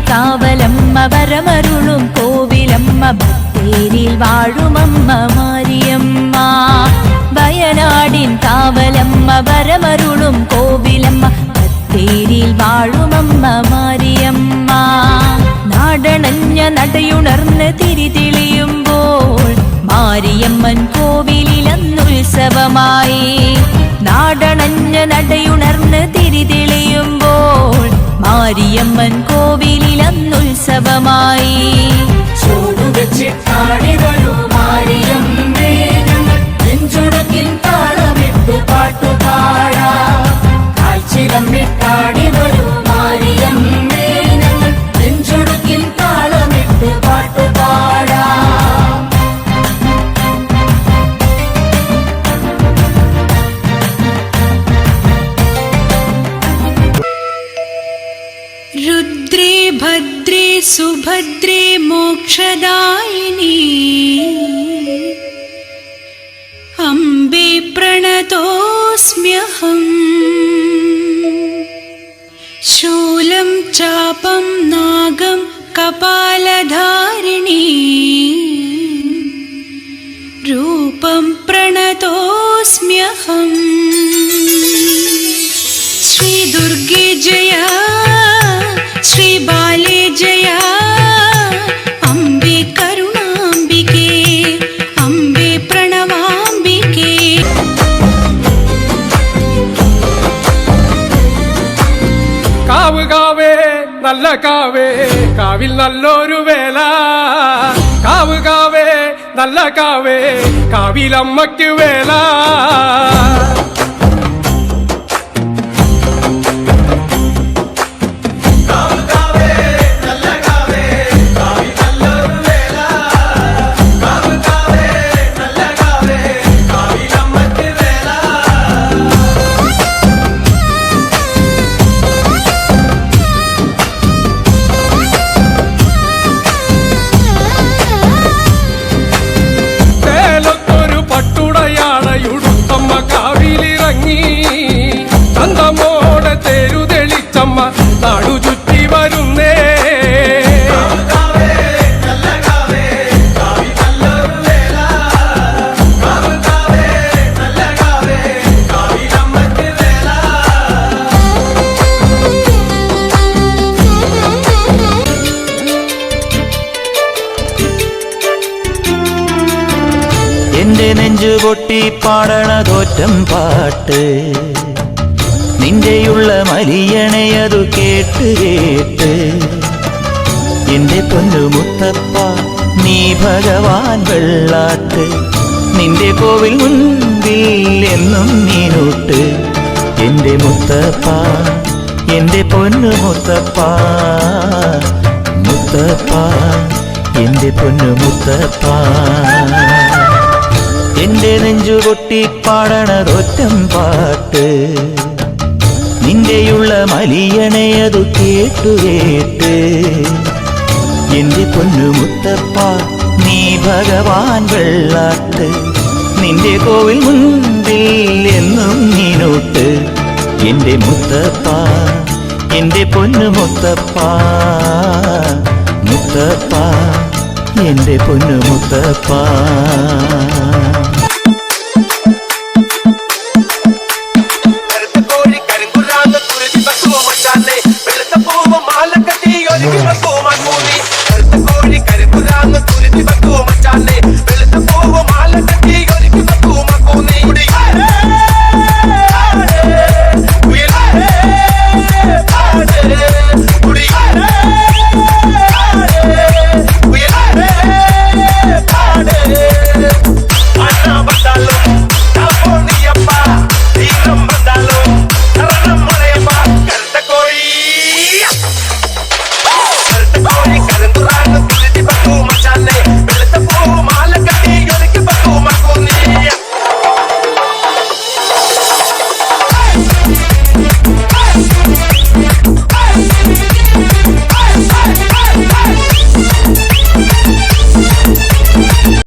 കാവലമ്മ വരമരുളും കോവിലമ്മ ബത്തേരിയിൽ വാഴുമമ്മ മാരിയമ്മ വയനാടിൻ കാവലമ്മ വരമരുളും കോവിലമ്മ ബത്തേരിയിൽ വാഴുമമ്മ മാരിയമ്മ നാടണഞ്ഞ നടയുണർന്ന് തിരിതെളിയുമ്പോൾ മാരിയമ്മൻ കോവിലിലന്നുത്സവമായി നാടണഞ്ഞ നടയുണർന്ന് തിരിതെളിയുമ്പോൾ മാരിയമ്മൻ കോവിലിലന്നുത്സവമായി ചൂടുവെച്ചിട്ടാടി വരൂ മാരിയമ്മേ ഞങ്ങൾ നെഞ്ചുടക്കിൻ താളമിട്ട് പാട്ടുപാടാം കാൽച്ചിലമ്മിട്ടാടി വരൂ മാരിയമ്മേ ഞങ്ങൾ നെഞ്ചുടക്കിൻ താളമിട്ട് പാട്ടുപാടാം रुद्रे भद्रे सुभद्रे मोक्षदायिनी अम्बे प्रणतोऽस्म्यहम् शूलं चापं नागं कपालधारिणी रूपं प्रणतोऽस्म्यहम् श्रीदुर्गे जया श्रीबाले जया अम्बे करुणाम्बिके अम्बे प्रणवाम्बिके കാവ് കാവേ നല്ല കാവേ കാവിൽ നല്ലൊരു വേല കാവ് കാവേ നല്ല കാവേ കാവിലമ്മയ്ക്ക് വേല നാടു ചുറ്റി വരുന്നേ എന്റെ നെഞ്ചു പൊട്ടി പാടണതോറ്റം പാട്ട് നിന്റെയുള്ള മലിയണയതു കേട്ട് കേട്ട് എന്റെ പൊന്നു മുത്തപ്പ നീ ഭഗവാൻ വെള്ളാട്ട് നിന്റെ കോവിൽ മുൻപിൽ എന്നും നീനൂട്ട് എന്റെ മുത്തപ്പ എന്റെ പൊന്നു മുത്തപ്പ മുത്തപ്പ എന്റെ പൊന്നു മുത്തപ്പ എന്റെ നെഞ്ചു പൊട്ടി പാടണതൊറ്റം പാട്ട് നിന്റെയുള്ള മലിയണയതു കേട്ടു കേട്ട് എന്റെ പൊന്നു മുത്തപ്പ നീ ഭഗവാൻ വെള്ളാട്ട് നിന്റെ കോവിൽ മുൻപിൽ എന്നും നീനൂട്ട് എന്റെ മുത്തപ്പ എന്റെ പൊന്നു മുത്തപ്പ മുത്തപ്പ എന്റെ പൊന്നു മുത്തപ്പ